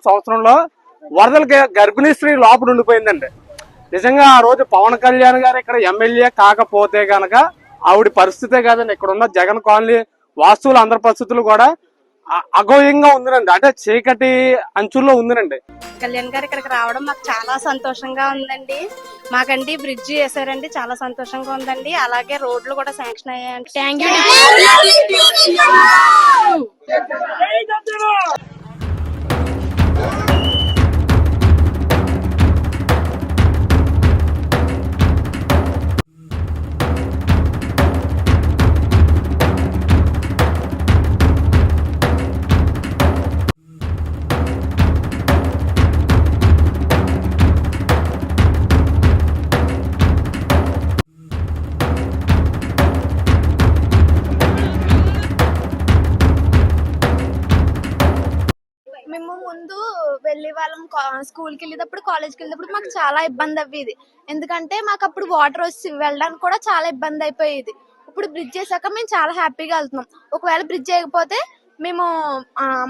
సంవత్సరంలో వరదలకి గర్భిణీ స్త్రీ లోపల ఉండిపోయిందండి. నిజంగా ఆ రోజు పవన్ కళ్యాణ్ గారు ఇక్కడ ఎమ్మెల్యే కాకపోతే గనక ఆవిడ పరిస్థితే కాదండి. ఇక్కడ ఉన్న జగన్ కాలనీ వాస్తువులు అందరి పరిస్థితులు కూడా అగోయంగా ఉందినండి. అంటే చీకటి అంచుల్లో ఉందినండి. కళ్యాణ్ గారు ఇక్కడికి రావడం మాకు చాలా సంతోషంగా ఉందండి. మాకండి బ్రిడ్జ్ వేసారండి, చాలా సంతోషంగా ఉందండి. అలాగే రోడ్లు కూడా శాంక్షన్ అయ్యాయండి. Thank you. మేము ముందు వెళ్ళే వాళ్ళం, స్కూల్కి వెళ్ళేటప్పుడు కాలేజ్కి వెళ్ళేటప్పుడు మాకు చాలా ఇబ్బంది అవ్వేది. ఎందుకంటే మాకు అప్పుడు వాటర్ వచ్చి వెళ్ళడానికి కూడా చాలా ఇబ్బంది అయిపోయేది. ఇప్పుడు బ్రిడ్జ్ చేశాక మేము చాలా హ్యాపీగా వెళ్తున్నాం. ఒకవేళ బ్రిడ్జ్ చేయకపోతే మేము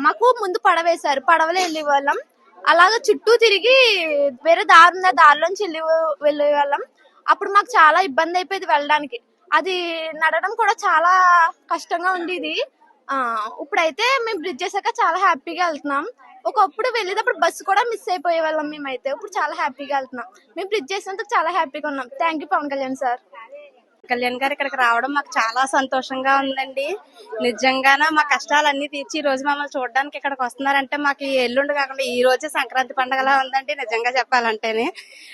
మాకు ముందు పడవేశారు, పడవలో వెళ్ళే వాళ్ళం. అలాగే చుట్టూ తిరిగి వేరే దారి ఉన్న దారిలోంచి వెళ్ళే వాళ్ళం. అప్పుడు మాకు చాలా ఇబ్బంది అయిపోయేది వెళ్ళడానికి. అది నడవడం కూడా చాలా కష్టంగా ఉండేది. ఇప్పుడైతే మేము బ్రిడ్జ్ చేశాక చాలా హ్యాపీగా వెళ్తున్నాం. ఒకప్పుడు వెళ్ళేటప్పుడు బస్సు కూడా మిస్ అయిపోయే వాళ్ళం మేమైతే. ఇప్పుడు చాలా హ్యాపీగా వెళ్తున్నాం. మేము బ్రిడ్జ్ చేసినందుకు చాలా హ్యాపీగా ఉన్నాం. Thank you Pawan Kalyan sir. Kalyan గారు ఇక్కడికి రావడం మాకు చాలా సంతోషంగా ఉందండి. నిజంగానే మా కష్టాలన్నీ తీర్చి ఈ రోజు మమ్మల్ని చూడడానికి ఇక్కడికి వస్తున్నారంటే మాకు ఎల్లుండి కాకుండా ఈ రోజే సంక్రాంతి పండుగలా ఉందండి. నిజంగా చెప్పాలంటేనే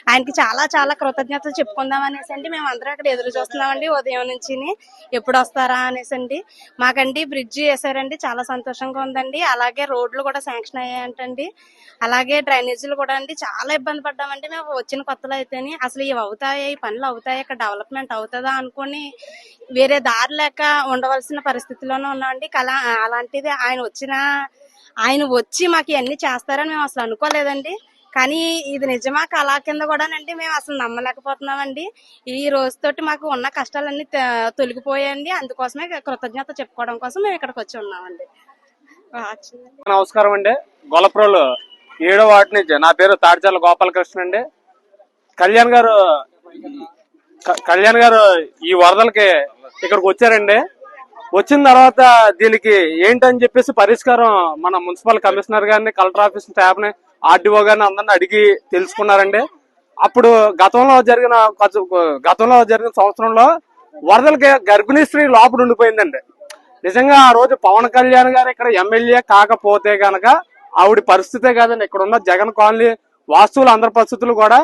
ఆయనకి చాలా చాలా కృతజ్ఞతలు చెప్పుకుందాం అనేసి అండి మేము అందరం ఇక్కడ ఎదురు చూస్తున్నామండి ఉదయం నుంచి. ఎప్పుడు వస్తారా అనేసి అండి. మాకండి బ్రిడ్జ్ వేసారండి, చాలా సంతోషంగా ఉందండి. అలాగే రోడ్లు కూడా శాంక్షన్ అయ్యాయంటండి. అలాగే డ్రైనేజీలు కూడా అండి చాలా ఇబ్బంది పడ్డామండి మేము వచ్చిన కొత్తలో అయితేనే. అసలు ఇవి అవుతాయి, ఈ పనులు అవుతాయి, ఇక్కడ డెవలప్మెంట్ అవుతుందా అనుకుని వేరే దారి లేక ఉండవలసిన పరిస్థితిలోనే ఉన్నామండి. అలాంటిది ఆయన వచ్చి మాకు ఇవన్నీ చేస్తారని మేము అసలు అనుకోలేదండి. కానీ ఇది నిజమా కళా కింద కూడానండి మేము అసలు నమ్మలేకపోతున్నామండి. ఈ రోజుతోటి మాకు ఉన్న కష్టాలన్నీ తొలగిపోయాయండి. అందుకోసమే కృతజ్ఞత చెప్పుకోవడం కోసం మేము ఇక్కడికి వచ్చి ఉన్నామండి. నమస్కారం అండి. గొల్లప్రోలు 7వ వార్డు నుంచి నా పేరు తాడిచర్ల గోపాలకృష్ణ అండి. కళ్యాణ్ గారు ఈ వరదలకి ఇక్కడికి వచ్చారండి. వచ్చిన తర్వాత దీనికి ఏంటని చెప్పేసి పరిష్కారం మన మున్సిపల్ కమిషనర్ గారిని, కలెక్టర్ ఆఫీస్ స్టాఫ్ ని, ఆర్డీఓ గారిని అందరిని అడిగి తెలుసుకున్నారండి. అప్పుడు గతంలో జరిగిన సంవత్సరంలో వరదలకి గర్భిణీ స్త్రీ లోపల ఉండిపోయిందండి. నిజంగా ఆ రోజు పవన్ కళ్యాణ్ గారు ఇక్కడ ఎమ్మెల్యే కాకపోతే గనక ఆవిడ పరిస్థితే కాదండి. ఇక్కడ ఉన్న జగన్ కాలనీ వాస్తువులు అందరి పరిస్థితులు కూడా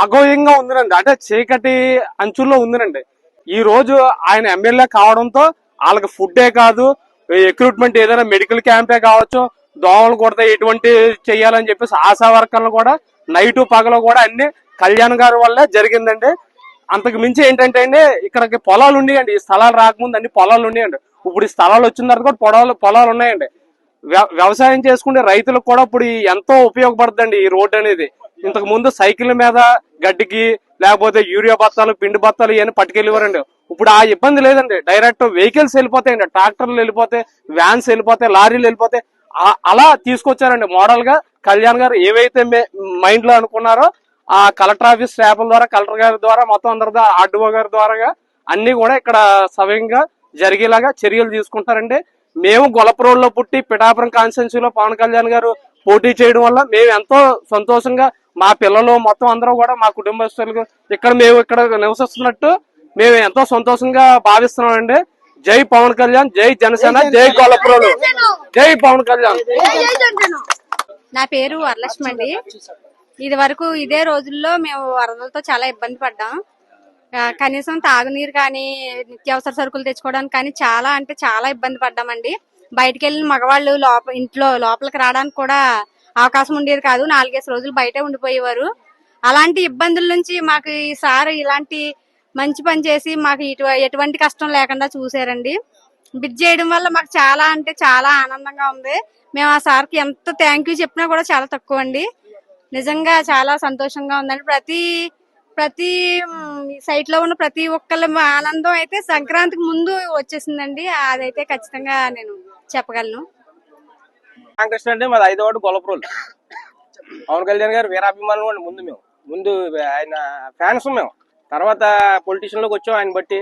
అగోయంగా ఉందినండి. అంటే చీకటి అంచుల్లో ఉందినండి. ఈ రోజు ఆయన ఎమ్మెల్యే కావడంతో వాళ్ళకి ఫుడ్డే కాదు, ఎక్విప్మెంట్ ఏదైనా మెడికల్ క్యాంపే కావచ్చు, దోమలు కొడితే ఎటువంటి చెయ్యాలని చెప్పేసి ఆశా వర్కర్లు కూడా నైటు పగలు కూడా అన్ని కళ్యాణ్ గారి వల్లే జరిగిందండి. అంతకు మించి ఏంటంటే అండి, ఇక్కడికి పొలాలు ఉండేయండి. ఈ స్థలాలు రాకముందు అన్ని పొలాలు ఉండేయండి. ఇప్పుడు ఈ స్థలాలు వచ్చిన తర్వాత కూడా పొలాలు ఉన్నాయండి. వ్యవసాయం చేసుకునే రైతులకు కూడా ఇప్పుడు ఎంతో ఉపయోగపడుతుందండి ఈ రోడ్డు అనేది. ఇంతకు ముందు సైకిల్ మీద గడ్డికి లేకపోతే యూరియా బత్తాలు, పిండి బత్తాలు ఇవన్నీ పట్టుకెళ్ళేవారండి. ఇప్పుడు ఆ ఇబ్బంది లేదండి. డైరెక్ట్ వెహికల్స్ వెళ్ళిపోతాయండి, ట్రాక్టర్లు వెళ్ళిపోతాయి, వ్యాన్స్ వెళ్ళిపోతాయి, లారీలు వెళ్ళిపోతాయి. అలా తీసుకొచ్చారండి మోడల్ గా. కళ్యాణ్ గారు ఏవైతే మైండ్ లో అనుకున్నారో ఆ కలెక్టర్ ఆఫీస్ స్టాఫ్ల ద్వారా, కలెక్టర్ గారి ద్వారా, మొత్తం అందరి ఆర్డీఓ గారి ద్వారా అన్ని కూడా ఇక్కడ సవ్యంగా జరిగేలాగా చర్యలు తీసుకుంటారండి. మేము గొల్లప్రోలులో పుట్టి పిఠాపురం కాన్స్టిట్యున్సీలో పవన్ కళ్యాణ్ గారు పోటీ చేయడం వల్ల మేము ఎంతో సంతోషంగా, మా పిల్లలు మొత్తం అందరూ కూడా మా కుటుంబస్తులు మేము ఇక్కడ నివసిస్తున్నట్టు మేము ఎంతో సంతోషంగా భావిస్తున్నామండి. జై పవన్ కళ్యాణ్, జై జనసేన, జై గొల్లప్రోలు, జై పవన్ కళ్యాణ్. నా పేరు వరలక్ష్మి అండి. ఇది వరకు ఇదే రోజుల్లో మేము వరదలతో చాలా ఇబ్బంది పడ్డాం. కనీసం తాగునీరు కానీ, నిత్యావసర సరుకులు తెచ్చుకోవడానికి కానీ చాలా అంటే చాలా ఇబ్బంది పడ్డామండి. బయటకు వెళ్ళిన మగవాళ్ళు ఇంట్లో లోపలికి రావడానికి కూడా అవకాశం ఉండేది కాదు. 4-5 రోజులు బయటే ఉండిపోయేవారు. అలాంటి ఇబ్బందుల నుంచి మాకు ఈసారి ఇలాంటి మంచి పని చేసి మాకు ఎటువంటి కష్టం లేకుండా చూసారండి. బ్రిడ్జ్ చేయడం వల్ల మాకు చాలా అంటే చాలా ఆనందంగా ఉంది. మేము ఆ సార్కి ఎంత థ్యాంక్ యూ చెప్పినా కూడా చాలా తక్కువ అండి. నిజంగా చాలా సంతోషంగా ఉందండి. ప్రతి సైట్ లో ఉన్న ప్రతి ఒక్కళ్ళ ఆనందం అయితే సంక్రాంతికి ముందు వచ్చేసిందండి. అదైతే ఖచ్చితంగా నేను చెప్పగలను. కాంగ్రెస్ అంటే మాది 5వ వార్డు గొల్లప్రోలు. పవన్ కళ్యాణ్ గారు వీరాభిమానులు అండి. ముందు ఆయన ఫ్యాన్స్ మేము, తర్వాత పొలిటీషియన్ లోకి వచ్చాం ఆయన బట్టి.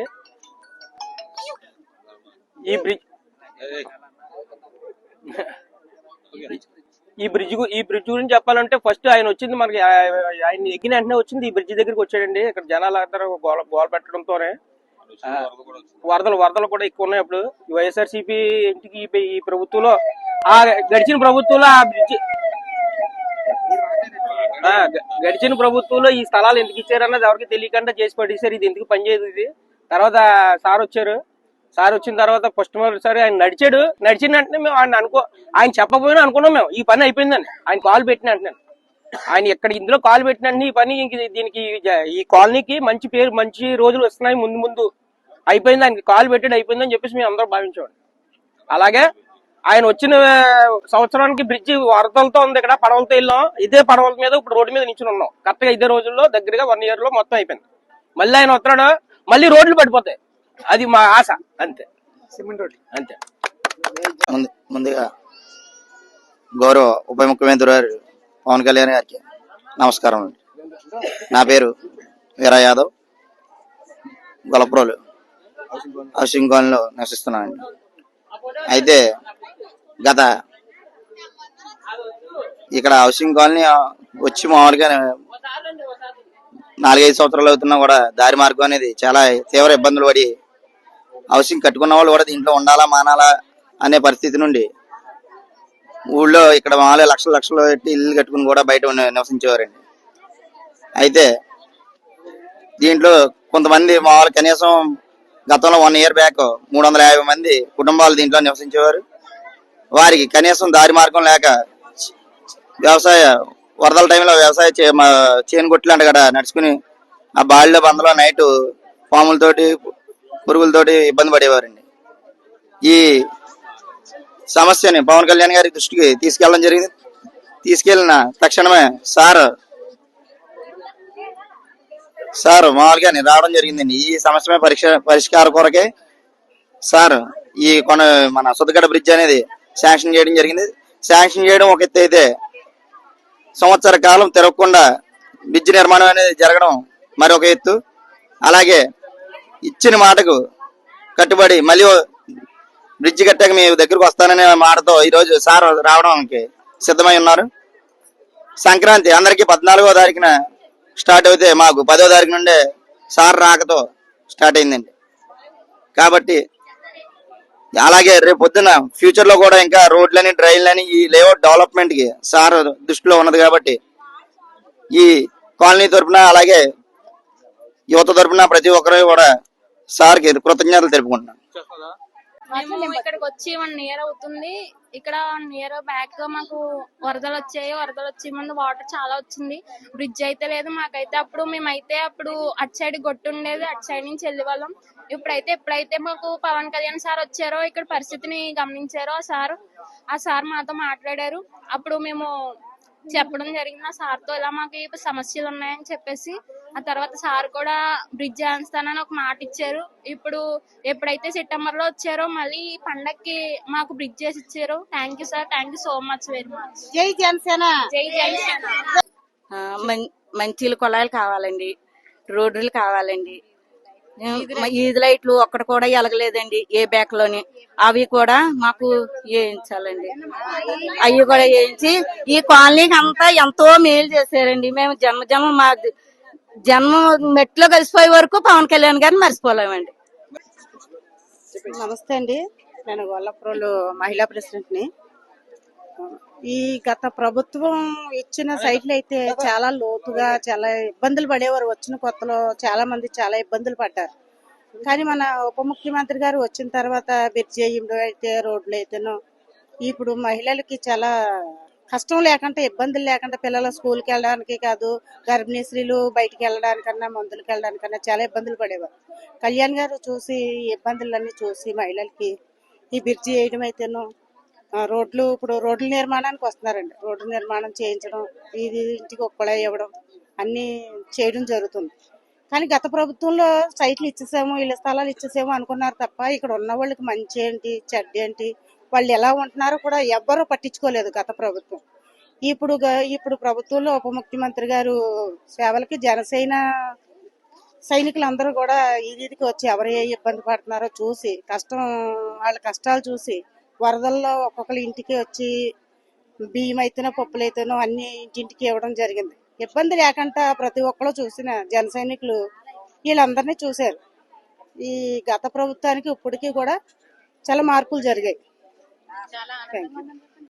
ఈ బ్రిడ్జ్ గురించి చెప్పాలంటే ఫస్ట్ ఆయన వచ్చింది మనకి, ఆయన ఎక్కిన వెంటనే వచ్చింది ఈ బ్రిడ్జ్ దగ్గరికి వచ్చాడండి. ఇక్కడ జనాలు అందరూ గోల పెట్టడంతోనే వరదలు కూడా ఎక్కువ ఉన్నాయి. అప్పుడు వైఎస్ఆర్సీపీ ఇంటికి ఈ ప్రభుత్వంలో, ఆ గడిచిన ప్రభుత్వంలో ఆ బ్రిడ్జ్ గడిచిన ప్రభుత్వంలో ఈ స్థలాలు ఎందుకు ఇచ్చారన్నది ఎవరికి తెలియకుండా చేసి పడేసారు. ఇది ఎందుకు పనిచేయదు ఇది. తర్వాత సార్ వచ్చిన తర్వాత ఫస్ట్ మొదటిసారి ఆయన నడిచిన వెంటనే మేము ఆయన చెప్పబోయినా అనుకున్నాం మేము ఈ పని అయిపోయిందని. ఆయన కాల్ పెట్టిన వెంటనే, ఆయన ఇక్కడ ఇందులో కాల్ పెట్టిన వెంటనే ఈ పని దీనికి ఈ కాలనీకి మంచి పేరు, మంచి రోజులు వస్తున్నాయి, ముందు అయిపోయింది, ఆయనకి కాల్ పెట్టాడు అయిపోయిందని చెప్పేసి మేము అందరూ భావించేవాడు. అలాగే ఆయన వచ్చిన సంవత్సరానికి బ్రిడ్జి వరదలతో ఉంది. ఇక్కడ పడవలతో వెళ్ళాం, ఇదే పడవల మీద ఇప్పుడు రోడ్డు మీద నిల్చుని ఉన్నాం. కరెక్ట్గా ఇదే రోజుల్లో దగ్గరగా 1 year లో మొత్తం అయిపోయింది. మళ్ళీ ఆయన వస్తాడు, మళ్ళీ రోడ్లు పడిపోతాయి. అది మా ఆశ, అంతే. సిమెంట్ రోడ్లు అంతే. ముందుగా గౌరవ ఉప ముఖ్యమంత్రి గారు పవన్ కళ్యాణ్ గారికి నమస్కారం అండి. నా పేరు వీరా యాదవ్, గొల్లప్రోలు హౌసింగ్ కాలనీలో నివసిస్తున్నానండి. అయితే గత ఇక్కడ హౌసింగ్ కాలనీ వచ్చి మామూలుగా 4-5 సంవత్సరాలు అవుతున్నా కూడా దారి మార్గం అనేది చాలా తీవ్ర ఇబ్బందులు పడి, హౌసింగ్ కట్టుకున్న వాళ్ళు కూడా దీంట్లో ఉండాలా మానాలా అనే పరిస్థితి నుండి ఊళ్ళో ఇక్కడ మామూలుగా లక్షలు పెట్టి ఇల్లు కట్టుకుని కూడా బయట నివసించేవారండి. అయితే దీంట్లో కొంతమంది మామూలు కనీసం గతంలో 1 year బ్యాక్ 350 మంది కుటుంబాలు దీంట్లో నివసించేవారు. వారికి కనీసం దారి మార్గం లేక వరదల టైంలో వ్యవసాయ చేను కొట్లు అంట కదా నడుచుకుని ఆ బాళ్ళ బందలో నైట్ పాములతోటి పురుగులతోటి ఇబ్బంది పడేవారండి. ఈ సమస్యని పవన్ కళ్యాణ్ గారి దృష్టికి తీసుకెళ్ళడం జరిగింది. తీసుకెళ్లిన తక్షణమే సార్ మామూలుగా రావడం జరిగిందండి. ఈ సమస్య పరిష్కార కొరకే సార్ ఈ మన సుద్దగడ్డ బ్రిడ్జ్ అనేది శాంక్షన్ చేయడం జరిగింది. శాంక్షన్ చేయడం ఒక ఎత్తు అయితే, సంవత్సర కాలం తిరగకుండా బ్రిడ్జ్ నిర్మాణం అనేది జరగడం మరొక ఎత్తు. అలాగే ఇచ్చిన మాటకు కట్టుబడి మళ్ళీ బ్రిడ్జ్ కట్టాక మీ దగ్గరకు వస్తాననే మాటతో ఈరోజు సార్ రావడానికి సిద్ధమై ఉన్నారు. సంక్రాంతి అందరికీ 14వ తారీఖున స్టార్ట్ అయితే మాకు 10వ తారీఖు నుండే సార్ రాకతో స్టార్ట్ అయిందండి. కాబట్టి అలాగే రేపు పొద్దున ఫ్యూచర్ లో కూడా ఇంకా రోడ్లని డ్రైన్లని ఈ లేఅవుట్ డెవలప్మెంట్ కి సార్ దృష్టిలో ఉన్నది. కాబట్టి ఈ కాలనీ తరఫున అలాగే యువత తరఫున ప్రతి ఒక్కరు కూడా సార్ కి కృతజ్ఞతలు తెలుపుకుంటున్నాను. మేము ఇక్కడికి వచ్చి 1 year అవుతుంది. ఇక్కడ 1 year బ్యాక్ మాకు వరదలు వచ్చే ముందు వాటర్ చాలా వచ్చింది. బ్రిడ్జ్ అయితే లేదు మాకైతే. మేమైతే అప్పుడు అటు సైడ్ గొట్టు ఉండేది, అటు సైడ్ నుంచి వెళ్ళే వాళ్ళం. ఎప్పుడైతే మాకు పవన్ కళ్యాణ్ సార్ వచ్చారో, ఇక్కడ పరిస్థితిని గమనించారో ఆ సార్ మాతో మాట్లాడారు. అప్పుడు మేము చెప్పడం జరిగింది ఆ సార్ తో, ఇలా మాకు ఈ సమస్యలు ఉన్నాయని చెప్పేసి. ఆ తర్వాత సార్ కూడా బ్రిడ్జ్ వేస్తానని ఒక మాట ఇచ్చారు. ఇప్పుడు ఎప్పుడైతే సెప్టెంబర్ లో వచ్చారో మళ్ళీ పండక్కి మాకు బ్రిడ్జ్ వేసి ఇచ్చారు. Thank you sir, thank you so much very much. జై జనసేన. జై జనసేన. మంచిలు కొలాయిలు కావాలండి, రోడ్లు కావాలండి. ఈది లైట్లు ఒక్కటి కూడా ఎలగలేదండి ఏ బ్యాక్ లోని. అవి కూడా మాకు వేయించాలండి. అవి కూడా వేయించి ఈ కాలనీకి అంతా ఎంతో మేలు చేశారండి. మేము జన్మ మెట్లో కలిసిపోయే వరకు పవన్ కళ్యాణ్ గారిని మర్చిపోలేమండి. నమస్తే అండి, నేను గొల్లప్రోలు మహిళా ప్రెసిడెంట్ ని. ఈ గత ప్రభుత్వం ఇచ్చిన సైట్లు అయితే చాలా లోతుగా చాలా ఇబ్బందులు పడేవారు. వచ్చిన కొత్తలో చాలా మంది చాలా ఇబ్బందులు పడ్డారు. కానీ మన ఉప ముఖ్యమంత్రి గారు వచ్చిన తర్వాత బ్రిడ్జ్ అయితే రోడ్లు అయితేనో ఇప్పుడు మహిళలకి చాలా కష్టం లేకుండా, ఇబ్బందులు లేకుండా, పిల్లల స్కూల్కి వెళ్ళడానికి కాదు, గర్భిణీ స్త్రీలు బయటికి వెళ్ళడానికన్నా, మందులకు వెళ్ళడానికన్నా చాలా ఇబ్బందులు పడేవారు. కళ్యాణ్ గారు చూసి ఇబ్బందులన్నీ చూసి మహిళలకి ఈ బ్రిడ్జి వేయడం అయితేనో, రోడ్లు ఇప్పుడు రోడ్ల నిర్మాణానికి వస్తున్నారండి. రోడ్డు నిర్మాణం చేయించడం, ఇది ఇంటికి ఒక్కడే ఇవ్వడం అన్ని చేయడం జరుగుతుంది. కానీ గత ప్రభుత్వంలో సైట్లు ఇచ్చేసాము, ఇళ్ళ స్థలాలు ఇచ్చేసాము అనుకున్నారు తప్ప ఇక్కడ ఉన్న వాళ్ళకి మంచి ఏంటి చెడ్డ ఏంటి వాళ్ళు ఎలా ఉంటున్నారో కూడా ఎవ్వరూ పట్టించుకోలేదు గత ప్రభుత్వం. ఇప్పుడు ప్రభుత్వంలో ఉప ముఖ్యమంత్రి గారు సేవలకి జనసేన సైనికులందరూ కూడా ఈ వీధికి వచ్చి ఎవరు ఏ ఇబ్బంది పడుతున్నారో చూసి వాళ్ళ కష్టాలు చూసి వరదల్లో ఒక్కొక్కరి ఇంటికి వచ్చి బియ్యం అయితేనో పప్పులు అయితేనో అన్ని ఇంటింటికి ఇవ్వడం జరిగింది. ఇబ్బంది లేకుండా ప్రతి ఒక్కరు చూసిన జన సైనికులు వీళ్ళందరినీ చూశారు. ఈ గత ప్రభుత్వానికి ఇప్పటికీ కూడా చాలా మార్పులు జరిగాయి. Thank you.